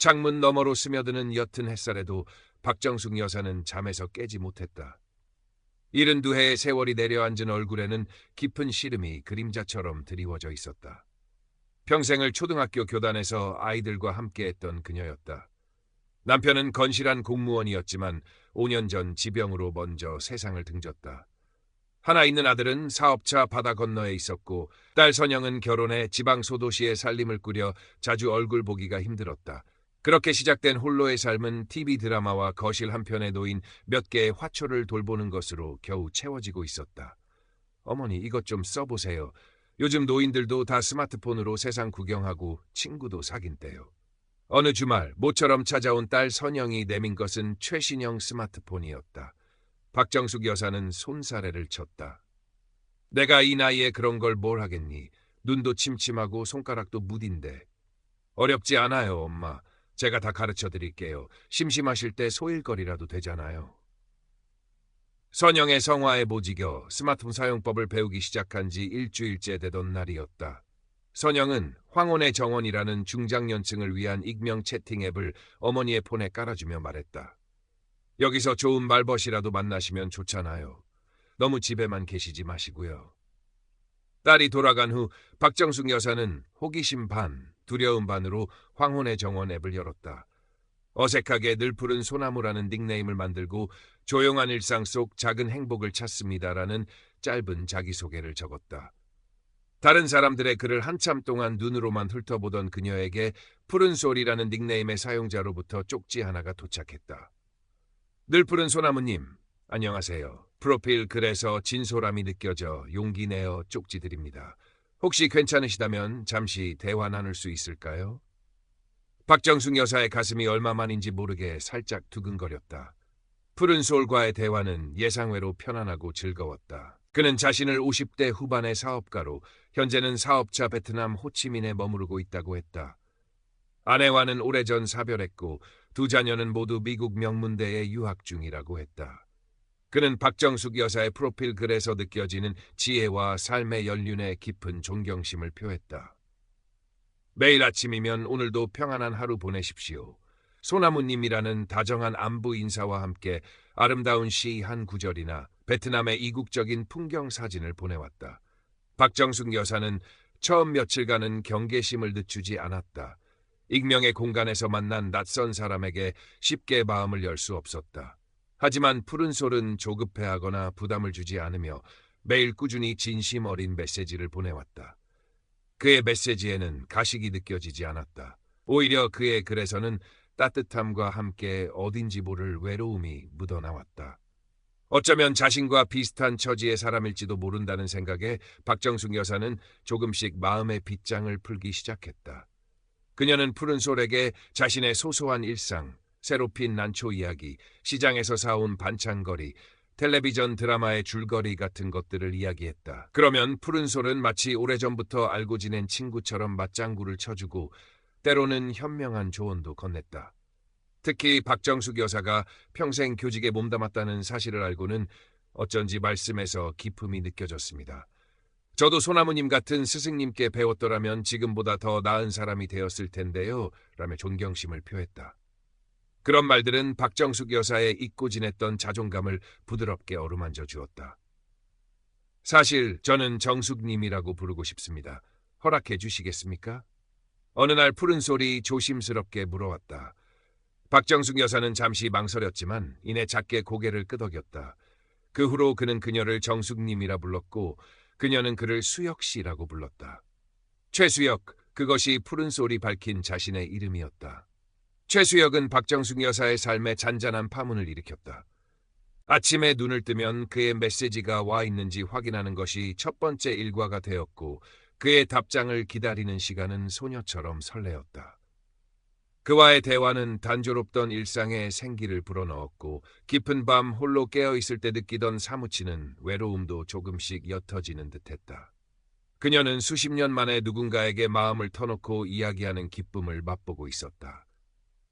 창문 너머로 스며드는 옅은 햇살에도 박정숙 여사는 잠에서 깨지 못했다. 72해의 세월이 내려앉은 얼굴에는 깊은 시름이 그림자처럼 드리워져 있었다. 평생을 초등학교 교단에서 아이들과 함께했던 그녀였다. 남편은 건실한 공무원이었지만 5년 전 지병으로 먼저 세상을 등졌다. 하나 있는 아들은 사업차 바다 건너에 있었고 딸 선영은 결혼해 지방 소도시에 살림을 꾸려 자주 얼굴 보기가 힘들었다. 그렇게 시작된 홀로의 삶은 TV 드라마와 거실 한편에 놓인 몇 개의 화초를 돌보는 것으로 겨우 채워지고 있었다. 어머니, 이것 좀 써보세요. 요즘 노인들도 다 스마트폰으로 세상 구경하고 친구도 사귄대요. 어느 주말 모처럼 찾아온 딸 선영이 내민 것은 최신형 스마트폰이었다. 박정숙 여사는 손사래를 쳤다. 내가 이 나이에 그런 걸 뭘 하겠니? 눈도 침침하고 손가락도 무딘데. 어렵지 않아요, 엄마. 제가 다 가르쳐 드릴게요. 심심하실 때 소일거리라도 되잖아요. 선영의 성화에 보지겨 스마트폰 사용법을 배우기 시작한 지 일주일째 되던 날이었다. 선영은 황혼의 정원이라는 중장년층을 위한 익명 채팅 앱을 어머니의 폰에 깔아주며 말했다. 여기서 좋은 말벗이라도 만나시면 좋잖아요. 너무 집에만 계시지 마시고요. 딸이 돌아간 후 박정숙 여사는 호기심 반, 두려움 반으로 황혼의 정원 앱을 열었다. 어색하게 늘 푸른 소나무라는 닉네임을 만들고 조용한 일상 속 작은 행복을 찾습니다라는 짧은 자기소개를 적었다. 다른 사람들의 글을 한참 동안 눈으로만 훑어보던 그녀에게 푸른 소리라는 닉네임의 사용자로부터 쪽지 하나가 도착했다. 늘 푸른 소나무님, 안녕하세요. 프로필 글에서 진솔함이 느껴져 용기 내어 쪽지 드립니다. 혹시 괜찮으시다면 잠시 대화 나눌 수 있을까요? 박정숙 여사의 가슴이 얼마만인지 모르게 살짝 두근거렸다. 푸른 소울과의 대화는 예상외로 편안하고 즐거웠다. 그는 자신을 50대 후반의 사업가로 현재는 사업차 베트남 호치민에 머무르고 있다고 했다. 아내와는 오래전 사별했고 두 자녀는 모두 미국 명문대에 유학 중이라고 했다. 그는 박정숙 여사의 프로필 글에서 느껴지는 지혜와 삶의 연륜에 깊은 존경심을 표했다. 매일 아침이면 오늘도 평안한 하루 보내십시오. 소나무님이라는 다정한 안부 인사와 함께 아름다운 시 한 구절이나 베트남의 이국적인 풍경 사진을 보내왔다. 박정숙 여사는 처음 며칠간은 경계심을 늦추지 않았다. 익명의 공간에서 만난 낯선 사람에게 쉽게 마음을 열 수 없었다. 하지만 푸른 솔은 조급해하거나 부담을 주지 않으며 매일 꾸준히 진심 어린 메시지를 보내왔다. 그의 메시지에는 가식이 느껴지지 않았다. 오히려 그의 글에서는 따뜻함과 함께 어딘지 모를 외로움이 묻어나왔다. 어쩌면 자신과 비슷한 처지의 사람일지도 모른다는 생각에 박정숙 여사는 조금씩 마음의 빗장을 풀기 시작했다. 그녀는 푸른 솔에게 자신의 소소한 일상, 새로 핀 난초 이야기, 시장에서 사온 반찬거리, 텔레비전 드라마의 줄거리 같은 것들을 이야기했다. 그러면 푸른 솔은 마치 오래전부터 알고 지낸 친구처럼 맞장구를 쳐주고 때로는 현명한 조언도 건넸다. 특히 박정숙 여사가 평생 교직에 몸담았다는 사실을 알고는 어쩐지 말씀에서 기품이 느껴졌습니다. 저도 소나무님 같은 스승님께 배웠더라면 지금보다 더 나은 사람이 되었을 텐데요. 라며 존경심을 표했다. 그런 말들은 박정숙 여사의 잊고 지냈던 자존감을 부드럽게 어루만져 주었다. 사실 저는 정숙님이라고 부르고 싶습니다. 허락해 주시겠습니까? 어느 날 푸른 솔이 조심스럽게 물어왔다. 박정숙 여사는 잠시 망설였지만 이내 작게 고개를 끄덕였다. 그 후로 그는 그녀를 정숙님이라 불렀고 그녀는 그를 수혁씨라고 불렀다. 최수혁, 그것이 푸른 솔이 밝힌 자신의 이름이었다. 최수혁은 박정숙 여사의 삶에 잔잔한 파문을 일으켰다. 아침에 눈을 뜨면 그의 메시지가 와 있는지 확인하는 것이 첫 번째 일과가 되었고 그의 답장을 기다리는 시간은 소녀처럼 설레었다. 그와의 대화는 단조롭던 일상에 생기를 불어넣었고 깊은 밤 홀로 깨어있을 때 느끼던 사무치는 외로움도 조금씩 옅어지는 듯했다. 그녀는 수십 년 만에 누군가에게 마음을 터놓고 이야기하는 기쁨을 맛보고 있었다.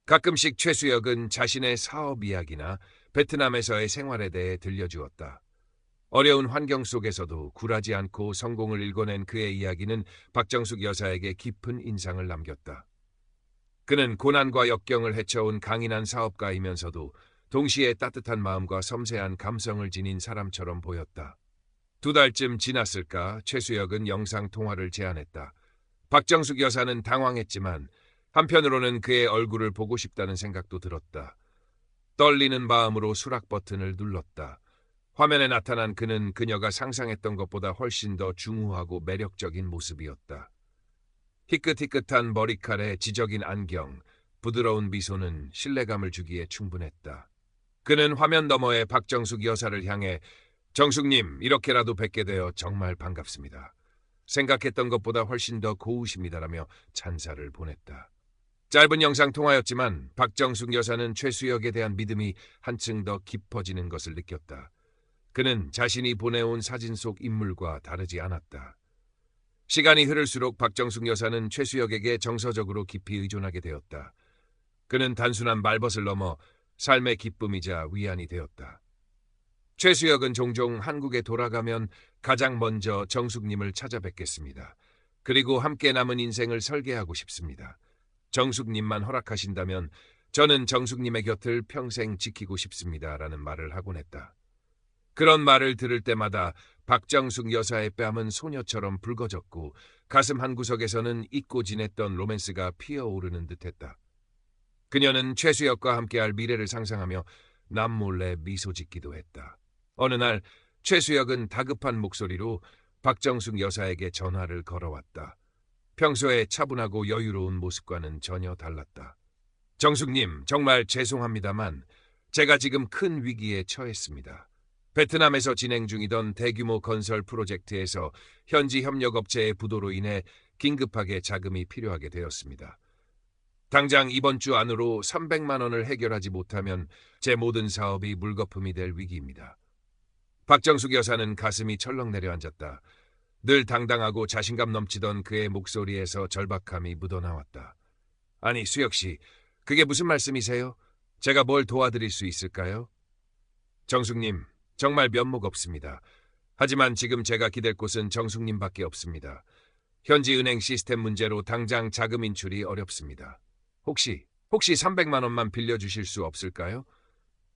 가끔씩 최수혁은 자신의 사업 이야기나 베트남에서의 생활에 대해 들려주었다. 어려운 환경 속에서도 굴하지 않고 성공을 일궈낸 그의 이야기는 박정숙 여사에게 깊은 인상을 남겼다. 그는 고난과 역경을 헤쳐온 강인한 사업가이면서도 동시에 따뜻한 마음과 섬세한 감성을 지닌 사람처럼 보였다. 2달쯤 지났을까 최수혁은 영상통화를 제안했다. 박정숙 여사는 당황했지만 한편으로는 그의 얼굴을 보고 싶다는 생각도 들었다. 떨리는 마음으로 수락 버튼을 눌렀다. 화면에 나타난 그는 그녀가 상상했던 것보다 훨씬 더 중후하고 매력적인 모습이었다. 희끗희끗한 머리칼에 지적인 안경, 부드러운 미소는 신뢰감을 주기에 충분했다. 그는 화면 너머의 박정숙 여사를 향해 정숙님, 이렇게라도 뵙게 되어 정말 반갑습니다. 생각했던 것보다 훨씬 더 고우십니다라며 찬사를 보냈다. 짧은 영상 통화였지만 박정숙 여사는 최수혁에 대한 믿음이 한층 더 깊어지는 것을 느꼈다. 그는 자신이 보내온 사진 속 인물과 다르지 않았다. 시간이 흐를수록 박정숙 여사는 최수혁에게 정서적으로 깊이 의존하게 되었다. 그는 단순한 말벗을 넘어 삶의 기쁨이자 위안이 되었다. 최수혁은 종종 한국에 돌아가면 가장 먼저 정숙님을 찾아뵙겠습니다. 그리고 함께 남은 인생을 설계하고 싶습니다. 정숙님만 허락하신다면 저는 정숙님의 곁을 평생 지키고 싶습니다라는 말을 하곤 했다. 그런 말을 들을 때마다 박정숙 여사의 뺨은 소녀처럼 붉어졌고 가슴 한구석에서는 잊고 지냈던 로맨스가 피어오르는 듯했다. 그녀는 최수혁과 함께할 미래를 상상하며 남몰래 미소 짓기도 했다. 어느 날 최수혁은 다급한 목소리로 박정숙 여사에게 전화를 걸어왔다. 평소에 차분하고 여유로운 모습과는 전혀 달랐다. 정숙님, 정말 죄송합니다만 제가 지금 큰 위기에 처했습니다. 베트남에서 진행 중이던 대규모 건설 프로젝트에서 현지 협력업체의 부도로 인해 긴급하게 자금이 필요하게 되었습니다. 당장 이번 주 안으로 300만 원을 해결하지 못하면 제 모든 사업이 물거품이 될 위기입니다. 박정숙 여사는 가슴이 철렁 내려앉았다. 늘 당당하고 자신감 넘치던 그의 목소리에서 절박함이 묻어나왔다. 아니, 수혁 씨, 그게 무슨 말씀이세요? 제가 뭘 도와드릴 수 있을까요? 정숙님, 정말 면목 없습니다. 하지만 지금 제가 기댈 곳은 정숙님밖에 없습니다. 현지 은행 시스템 문제로 당장 자금 인출이 어렵습니다. 혹시 300만 원만 빌려주실 수 없을까요?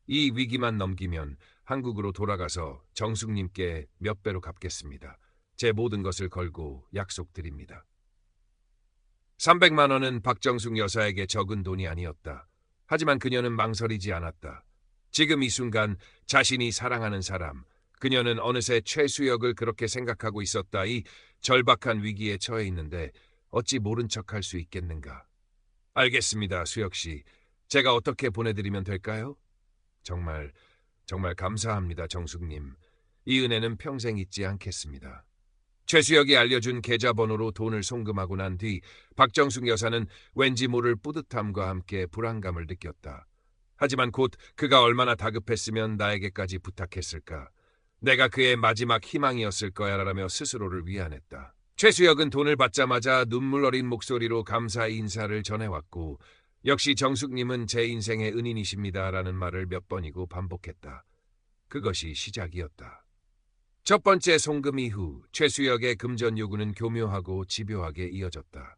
이 위기만 넘기면 한국으로 돌아가서 정숙님께 몇 배로 갚겠습니다. 제 모든 것을 걸고 약속드립니다. 300만 원은 박정숙 여사에게 적은 돈이 아니었다. 하지만 그녀는 망설이지 않았다. 지금 이 순간 자신이 사랑하는 사람, 그녀는 어느새 최수혁을 그렇게 생각하고 있었다. 이 절박한 위기에 처해 있는데 어찌 모른 척할 수 있겠는가. 알겠습니다, 수혁 씨. 제가 어떻게 보내드리면 될까요? 정말 감사합니다, 정숙님. 이 은혜는 평생 잊지 않겠습니다. 최수혁이 알려준 계좌번호로 돈을 송금하고 난 뒤 박정숙 여사는 왠지 모를 뿌듯함과 함께 불안감을 느꼈다. 하지만 곧 그가 얼마나 다급했으면 나에게까지 부탁했을까. 내가 그의 마지막 희망이었을 거야라며 스스로를 위안했다. 최수혁은 돈을 받자마자 눈물 어린 목소리로 감사 인사를 전해왔고 역시 정숙님은 제 인생의 은인이십니다라는 말을 몇 번이고 반복했다. 그것이 시작이었다. 첫 번째 송금 이후 최수혁의 금전 요구는 교묘하고 집요하게 이어졌다.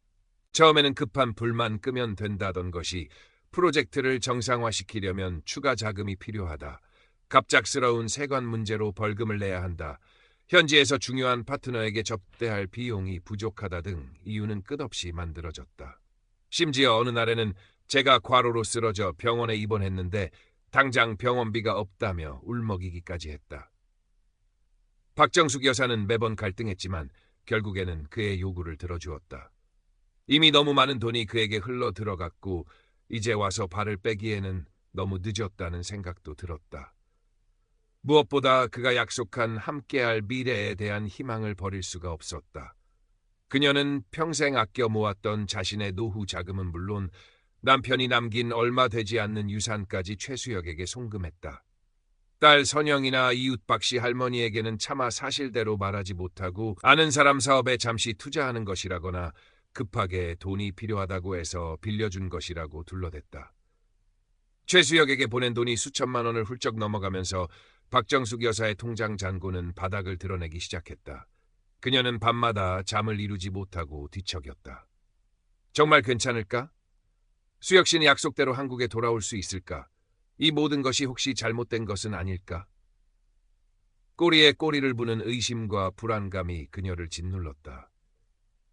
처음에는 급한 불만 끄면 된다던 것이 프로젝트를 정상화시키려면 추가 자금이 필요하다. 갑작스러운 세관 문제로 벌금을 내야 한다. 현지에서 중요한 파트너에게 접대할 비용이 부족하다 등 이유는 끝없이 만들어졌다. 심지어 어느 날에는 제가 과로로 쓰러져 병원에 입원했는데 당장 병원비가 없다며 울먹이기까지 했다. 박정숙 여사는 매번 갈등했지만 결국에는 그의 요구를 들어주었다. 이미 너무 많은 돈이 그에게 흘러 들어갔고 이제 와서 발을 빼기에는 너무 늦었다는 생각도 들었다. 무엇보다 그가 약속한 함께할 미래에 대한 희망을 버릴 수가 없었다. 그녀는 평생 아껴 모았던 자신의 노후 자금은 물론 남편이 남긴 얼마 되지 않는 유산까지 최수혁에게 송금했다. 딸 선영이나 이웃 박씨 할머니에게는 차마 사실대로 말하지 못하고 아는 사람 사업에 잠시 투자하는 것이라거나 급하게 돈이 필요하다고 해서 빌려준 것이라고 둘러댔다. 최수혁에게 보낸 돈이 수천만 원을 훌쩍 넘어가면서 박정숙 여사의 통장 잔고는 바닥을 드러내기 시작했다. 그녀는 밤마다 잠을 이루지 못하고 뒤척였다. 정말 괜찮을까? 수혁 씨는 약속대로 한국에 돌아올 수 있을까? 이 모든 것이 혹시 잘못된 것은 아닐까? 꼬리에 꼬리를 부는 의심과 불안감이 그녀를 짓눌렀다.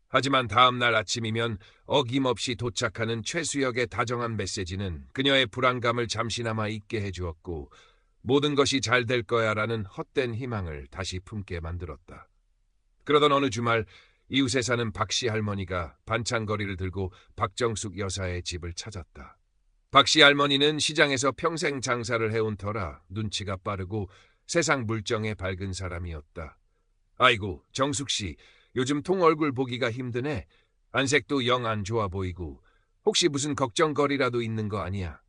하지만 다음 날 아침이면 어김없이 도착하는 최수혁의 다정한 메시지는 그녀의 불안감을 잠시나마 잊게 해주었고 모든 것이 잘 될 거야라는 헛된 희망을 다시 품게 만들었다. 그러던 어느 주말 이웃에 사는 박씨 할머니가 반찬거리를 들고 박정숙 여사의 집을 찾았다. 박씨 할머니는 시장에서 평생 장사를 해온 터라 눈치가 빠르고 세상 물정에 밝은 사람이었다. 아이고, 정숙 씨, 요즘 통 얼굴 보기가 힘드네. 안색도 영 안 좋아 보이고 혹시 무슨 걱정거리라도 있는 거 아니야?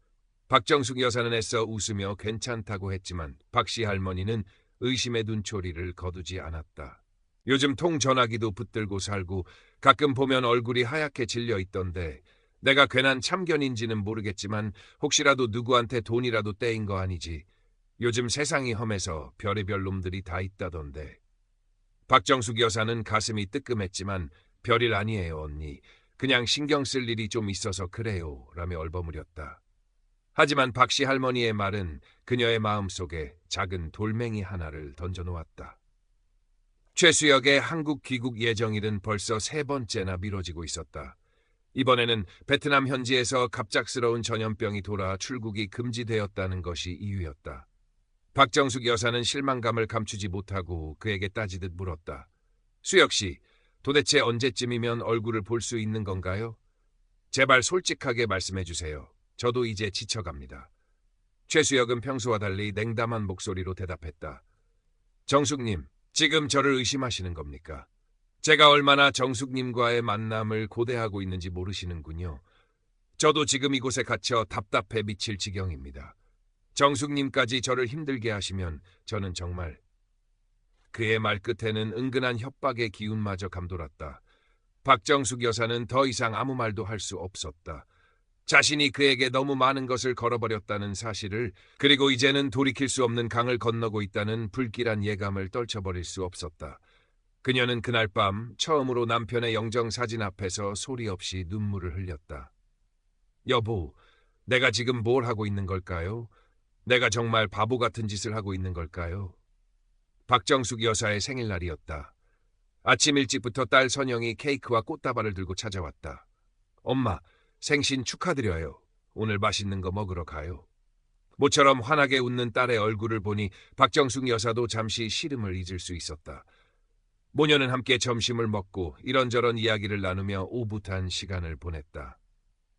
박정숙 여사는 애써 웃으며 괜찮다고 했지만 박씨 할머니는 의심의 눈초리를 거두지 않았다. 요즘 통 전화기도 붙들고 살고 가끔 보면 얼굴이 하얗게 질려 있던데 내가 괜한 참견인지는 모르겠지만 혹시라도 누구한테 돈이라도 떼인 거 아니지. 요즘 세상이 험해서 별의별 놈들이 다 있다던데. 박정숙 여사는 가슴이 뜨끔했지만 별일 아니에요, 언니. 그냥 신경 쓸 일이 좀 있어서 그래요, 라며 얼버무렸다. 하지만 박씨 할머니의 말은 그녀의 마음속에 작은 돌멩이 하나를 던져놓았다. 최수혁의 한국 귀국 예정일은 벌써 3번째나 미뤄지고 있었다. 이번에는 베트남 현지에서 갑작스러운 전염병이 돌아 출국이 금지되었다는 것이 이유였다. 박정숙 여사는 실망감을 감추지 못하고 그에게 따지듯 물었다. 수혁 씨, 도대체 언제쯤이면 얼굴을 볼 수 있는 건가요? 제발 솔직하게 말씀해 주세요. 저도 이제 지쳐갑니다. 최수혁은 평소와 달리 냉담한 목소리로 대답했다. 정숙님, 지금 저를 의심하시는 겁니까? 제가 얼마나 정숙님과의 만남을 고대하고 있는지 모르시는군요. 저도 지금 이곳에 갇혀 답답해 미칠 지경입니다. 정숙님까지 저를 힘들게 하시면 저는 정말... 그의 말 끝에는 은근한 협박의 기운마저 감돌았다. 박정숙 여사는 더 이상 아무 말도 할 수 없었다. 자신이 그에게 너무 많은 것을 걸어버렸다는 사실을, 그리고 이제는 돌이킬 수 없는 강을 건너고 있다는 불길한 예감을 떨쳐버릴 수 없었다. 그녀는 그날 밤 처음으로 남편의 영정사진 앞에서 소리 없이 눈물을 흘렸다. 여보, 내가 지금 뭘 하고 있는 걸까요? 내가 정말 바보 같은 짓을 하고 있는 걸까요? 박정숙 여사의 생일날이었다. 아침 일찍부터 딸 선영이 케이크와 꽃다발을 들고 찾아왔다. 엄마, 생신 축하드려요. 오늘 맛있는 거 먹으러 가요. 모처럼 환하게 웃는 딸의 얼굴을 보니 박정숙 여사도 잠시 시름을 잊을 수 있었다. 모녀는 함께 점심을 먹고 이런저런 이야기를 나누며 오붓한 시간을 보냈다.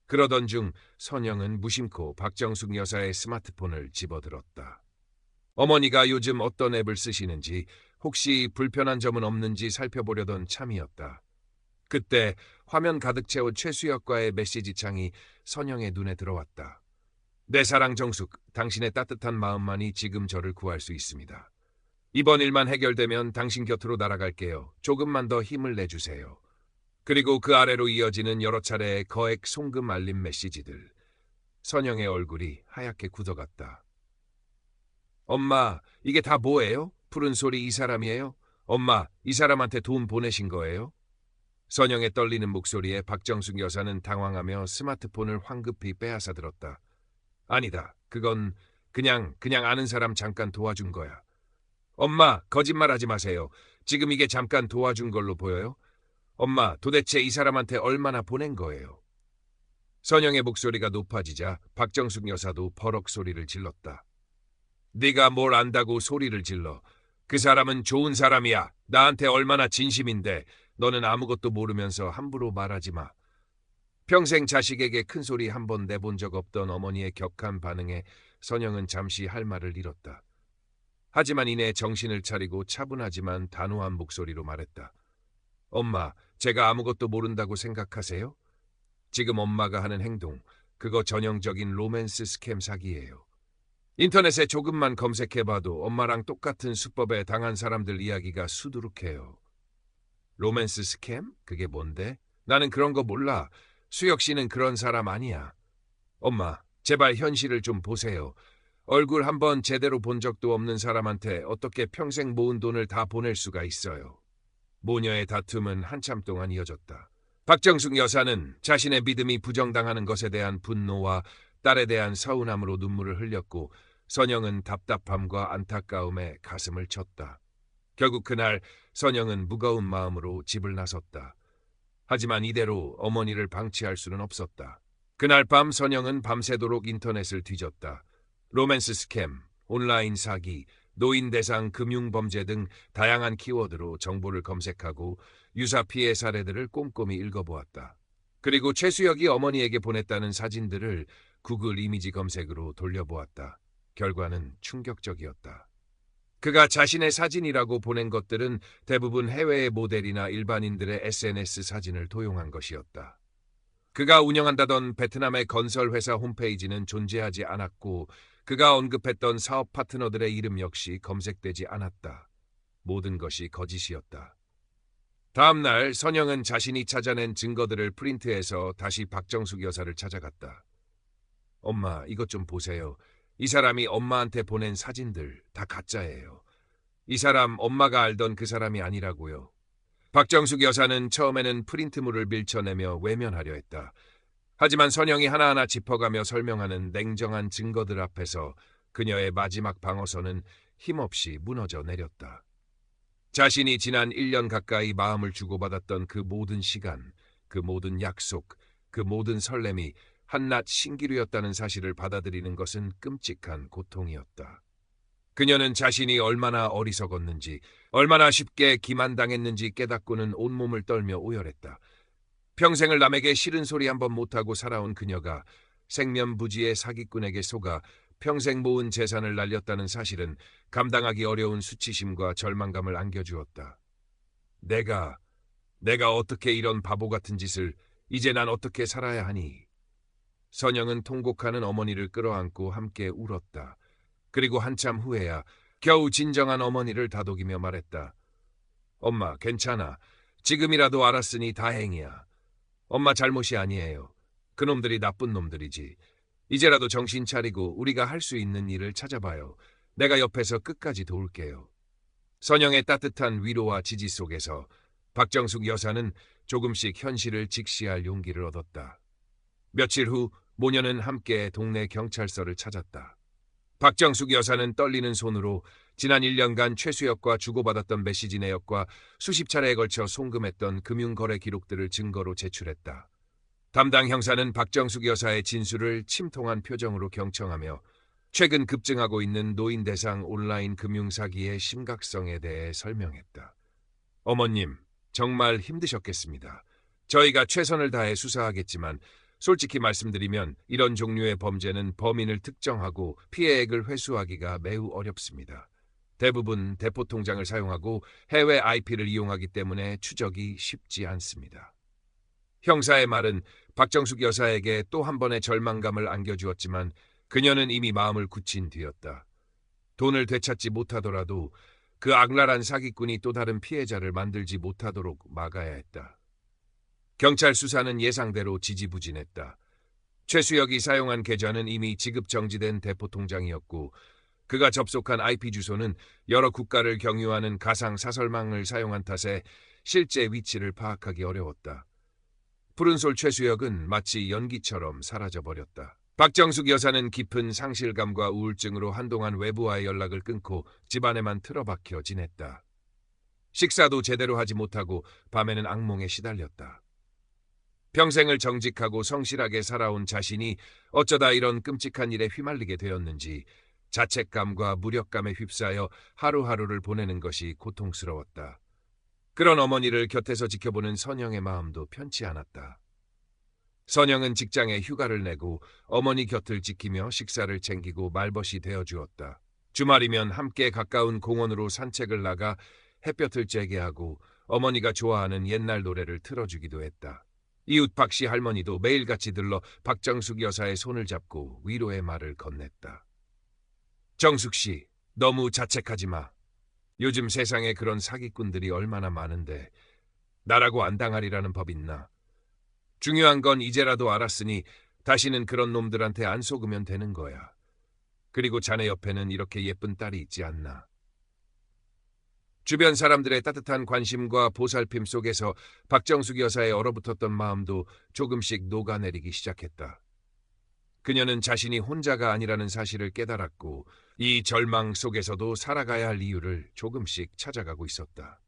그러던 중 선영은 무심코 박정숙 여사의 스마트폰을 집어들었다. 어머니가 요즘 어떤 앱을 쓰시는지, 혹시 불편한 점은 없는지 살펴보려던 참이었다. 그때 화면 가득 채운 최수혁과의 메시지창이 선영의 눈에 들어왔다. 내 사랑 정숙, 당신의 따뜻한 마음만이 지금 저를 구할 수 있습니다. 이번 일만 해결되면 당신 곁으로 날아갈게요. 조금만 더 힘을 내주세요. 그리고 그 아래로 이어지는 여러 차례의 거액 송금 알림 메시지들. 선영의 얼굴이 하얗게 굳어갔다. 엄마, 이게 다 뭐예요? 푸른 소리 이 사람이에요? 엄마, 이 사람한테 돈 보내신 거예요? 선영의 떨리는 목소리에 박정숙 여사는 당황하며 스마트폰을 황급히 빼앗아 들었다. 아니다. 그건 그냥 아는 사람 잠깐 도와준 거야. 엄마, 거짓말하지 마세요. 지금 이게 잠깐 도와준 걸로 보여요? 엄마, 도대체 이 사람한테 얼마나 보낸 거예요? 선영의 목소리가 높아지자 박정숙 여사도 버럭 소리를 질렀다. 네가 뭘 안다고 소리를 질러. 그 사람은 좋은 사람이야. 나한테 얼마나 진심인데 너는 아무것도 모르면서 함부로 말하지 마. 평생 자식에게 큰 소리 한 번 내본 적 없던 어머니의 격한 반응에 선영은 잠시 할 말을 잃었다. 하지만 이내 정신을 차리고 차분하지만 단호한 목소리로 말했다. 엄마, 제가 아무것도 모른다고 생각하세요? 지금 엄마가 하는 행동, 그거 전형적인 로맨스 스캠 사기예요. 인터넷에 조금만 검색해봐도 엄마랑 똑같은 수법에 당한 사람들 이야기가 수두룩해요. 로맨스 스캠? 그게 뭔데? 나는 그런 거 몰라. 수혁 씨는 그런 사람 아니야. 엄마, 제발 현실을 좀 보세요. 얼굴 한번 제대로 본 적도 없는 사람한테 어떻게 평생 모은 돈을 다 보낼 수가 있어요. 모녀의 다툼은 한참 동안 이어졌다. 박정숙 여사는 자신의 믿음이 부정당하는 것에 대한 분노와 딸에 대한 서운함으로 눈물을 흘렸고 선영은 답답함과 안타까움에 가슴을 쳤다. 결국 그날 선영은 무거운 마음으로 집을 나섰다. 하지만 이대로 어머니를 방치할 수는 없었다. 그날 밤 선영은 밤새도록 인터넷을 뒤졌다. 로맨스 스캠, 온라인 사기, 노인 대상 금융범죄 등 다양한 키워드로 정보를 검색하고 유사 피해 사례들을 꼼꼼히 읽어보았다. 그리고 최수혁이 어머니에게 보냈다는 사진들을 구글 이미지 검색으로 돌려보았다. 결과는 충격적이었다. 그가 자신의 사진이라고 보낸 것들은 대부분 해외의 모델이나 일반인들의 SNS 사진을 도용한 것이었다. 그가 운영한다던 베트남의 건설회사 홈페이지는 존재하지 않았고 그가 언급했던 사업 파트너들의 이름 역시 검색되지 않았다. 모든 것이 거짓이었다. 다음 날 선영은 자신이 찾아낸 증거들을 프린트해서 다시 박정숙 여사를 찾아갔다. 엄마, 이것 좀 보세요. 이 사람이 엄마한테 보낸 사진들 다 가짜예요. 이 사람 엄마가 알던 그 사람이 아니라고요. 박정숙 여사는 처음에는 프린트물을 밀쳐내며 외면하려 했다. 하지만 선영이 하나하나 짚어가며 설명하는 냉정한 증거들 앞에서 그녀의 마지막 방어선은 힘없이 무너져 내렸다. 자신이 지난 1년 가까이 마음을 주고받았던 그 모든 시간, 그 모든 약속, 그 모든 설렘이 한낱 신기루였다는 사실을 받아들이는 것은 끔찍한 고통이었다. 그녀는 자신이 얼마나 어리석었는지, 얼마나 쉽게 기만당했는지 깨닫고는 온몸을 떨며 오열했다. 평생을 남에게 싫은 소리 한번 못하고 살아온 그녀가 생면부지의 사기꾼에게 속아 평생 모은 재산을 날렸다는 사실은 감당하기 어려운 수치심과 절망감을 안겨주었다. 내가 어떻게 이런 바보 같은 짓을, 이제 난 어떻게 살아야 하니? 선영은 통곡하는 어머니를 끌어안고 함께 울었다. 그리고 한참 후에야 겨우 진정한 어머니를 다독이며 말했다. 엄마, 괜찮아. 지금이라도 알았으니 다행이야. 엄마 잘못이 아니에요. 그놈들이 나쁜 놈들이지. 이제라도 정신 차리고 우리가 할 수 있는 일을 찾아봐요. 내가 옆에서 끝까지 도울게요. 선영의 따뜻한 위로와 지지 속에서 박정숙 여사는 조금씩 현실을 직시할 용기를 얻었다. 며칠 후 모녀는 함께 동네 경찰서를 찾았다. 박정숙 여사는 떨리는 손으로 지난 1년간 최수혁과 주고받았던 메시지 내역과 수십 차례에 걸쳐 송금했던 금융거래 기록들을 증거로 제출했다. 담당 형사는 박정숙 여사의 진술을 침통한 표정으로 경청하며 최근 급증하고 있는 노인 대상 온라인 금융사기의 심각성에 대해 설명했다. 어머님, 정말 힘드셨겠습니다. 저희가 최선을 다해 수사하겠지만 솔직히 말씀드리면 이런 종류의 범죄는 범인을 특정하고 피해액을 회수하기가 매우 어렵습니다. 대부분 대포통장을 사용하고 해외 IP를 이용하기 때문에 추적이 쉽지 않습니다. 형사의 말은 박정숙 여사에게 또 한 번의 절망감을 안겨주었지만 그녀는 이미 마음을 굳힌 뒤였다. 돈을 되찾지 못하더라도 그 악랄한 사기꾼이 또 다른 피해자를 만들지 못하도록 막아야 했다. 경찰 수사는 예상대로 지지부진했다. 최수혁이 사용한 계좌는 이미 지급 정지된 대포통장이었고 그가 접속한 IP 주소는 여러 국가를 경유하는 가상 사설망을 사용한 탓에 실제 위치를 파악하기 어려웠다. 푸른솔 최수혁은 마치 연기처럼 사라져버렸다. 박정숙 여사는 깊은 상실감과 우울증으로 한동안 외부와의 연락을 끊고 집안에만 틀어박혀 지냈다. 식사도 제대로 하지 못하고 밤에는 악몽에 시달렸다. 평생을 정직하고 성실하게 살아온 자신이 어쩌다 이런 끔찍한 일에 휘말리게 되었는지 자책감과 무력감에 휩싸여 하루하루를 보내는 것이 고통스러웠다. 그런 어머니를 곁에서 지켜보는 선영의 마음도 편치 않았다. 선영은 직장에 휴가를 내고 어머니 곁을 지키며 식사를 챙기고 말벗이 되어주었다. 주말이면 함께 가까운 공원으로 산책을 나가 햇볕을 쬐게 하고 어머니가 좋아하는 옛날 노래를 틀어주기도 했다. 이웃 박씨 할머니도 매일같이 들러 박정숙 여사의 손을 잡고 위로의 말을 건넸다. 정숙 씨, 너무 자책하지 마. 요즘 세상에 그런 사기꾼들이 얼마나 많은데 나라고 안 당하리라는 법 있나. 중요한 건 이제라도 알았으니 다시는 그런 놈들한테 안 속으면 되는 거야. 그리고 자네 옆에는 이렇게 예쁜 딸이 있지 않나. 주변 사람들의 따뜻한 관심과 보살핌 속에서 박정숙 여사의 얼어붙었던 마음도 조금씩 녹아내리기 시작했다. 그녀는 자신이 혼자가 아니라는 사실을 깨달았고 이 절망 속에서도 살아가야 할 이유를 조금씩 찾아가고 있었다.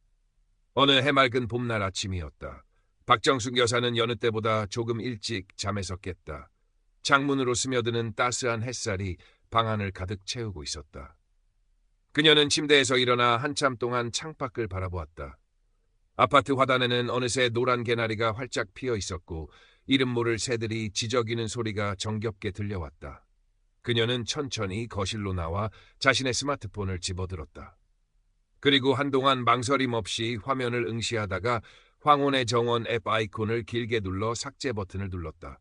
어느 해맑은 봄날 아침이었다. 박정숙 여사는 여느 때보다 조금 일찍 잠에서 깼다. 창문으로 스며드는 따스한 햇살이 방안을 가득 채우고 있었다. 그녀는 침대에서 일어나 한참 동안 창밖을 바라보았다. 아파트 화단에는 어느새 노란 개나리가 활짝 피어 있었고 이름 모를 새들이 지저귀는 소리가 정겹게 들려왔다. 그녀는 천천히 거실로 나와 자신의 스마트폰을 집어들었다. 그리고 한동안 망설임 없이 화면을 응시하다가 황혼의 정원 앱 아이콘을 길게 눌러 삭제 버튼을 눌렀다.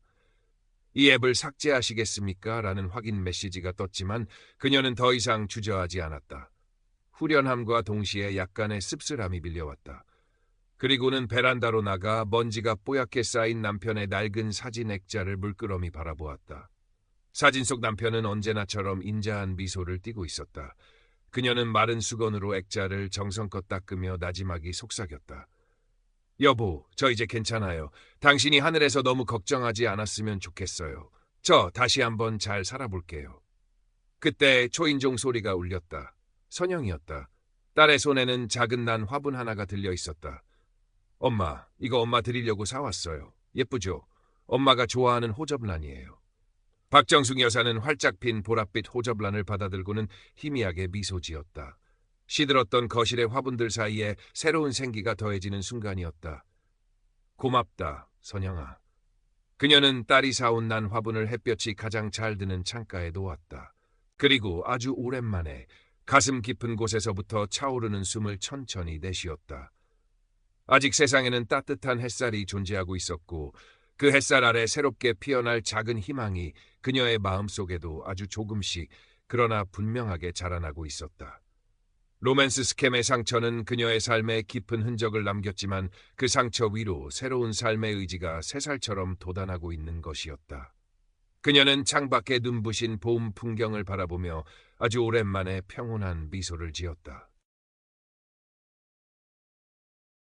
이 앱을 삭제하시겠습니까? 라는 확인 메시지가 떴지만 그녀는 더 이상 주저하지 않았다. 후련함과 동시에 약간의 씁쓸함이 밀려왔다. 그리고는 베란다로 나가 먼지가 뽀얗게 쌓인 남편의 낡은 사진 액자를 물끄러미 바라보았다. 사진 속 남편은 언제나처럼 인자한 미소를 띠고 있었다. 그녀는 마른 수건으로 액자를 정성껏 닦으며 나지막이 속삭였다. 여보, 저 이제 괜찮아요. 당신이 하늘에서 너무 걱정하지 않았으면 좋겠어요. 저 다시 한번 잘 살아볼게요. 그때 초인종 소리가 울렸다. 선영이었다. 딸의 손에는 작은 난 화분 하나가 들려 있었다. 엄마, 이거 엄마 드리려고 사왔어요. 예쁘죠? 엄마가 좋아하는 호접란이에요. 박정숙 여사는 활짝 핀 보랏빛 호접란을 받아들고는 희미하게 미소 지었다. 시들었던 거실의 화분들 사이에 새로운 생기가 더해지는 순간이었다. 고맙다, 선영아. 그녀는 딸이 사온 난 화분을 햇볕이 가장 잘 드는 창가에 놓았다. 그리고 아주 오랜만에 가슴 깊은 곳에서부터 차오르는 숨을 천천히 내쉬었다. 아직 세상에는 따뜻한 햇살이 존재하고 있었고 그 햇살 아래 새롭게 피어날 작은 희망이 그녀의 마음속에도 아주 조금씩 그러나 분명하게 자라나고 있었다. 로맨스 스캠의 상처는 그녀의 삶에 깊은 흔적을 남겼지만 그 상처 위로 새로운 삶의 의지가 새살처럼 돋아나고 있는 것이었다. 그녀는 창밖에 눈부신 봄 풍경을 바라보며 아주 오랜만에 평온한 미소를 지었다.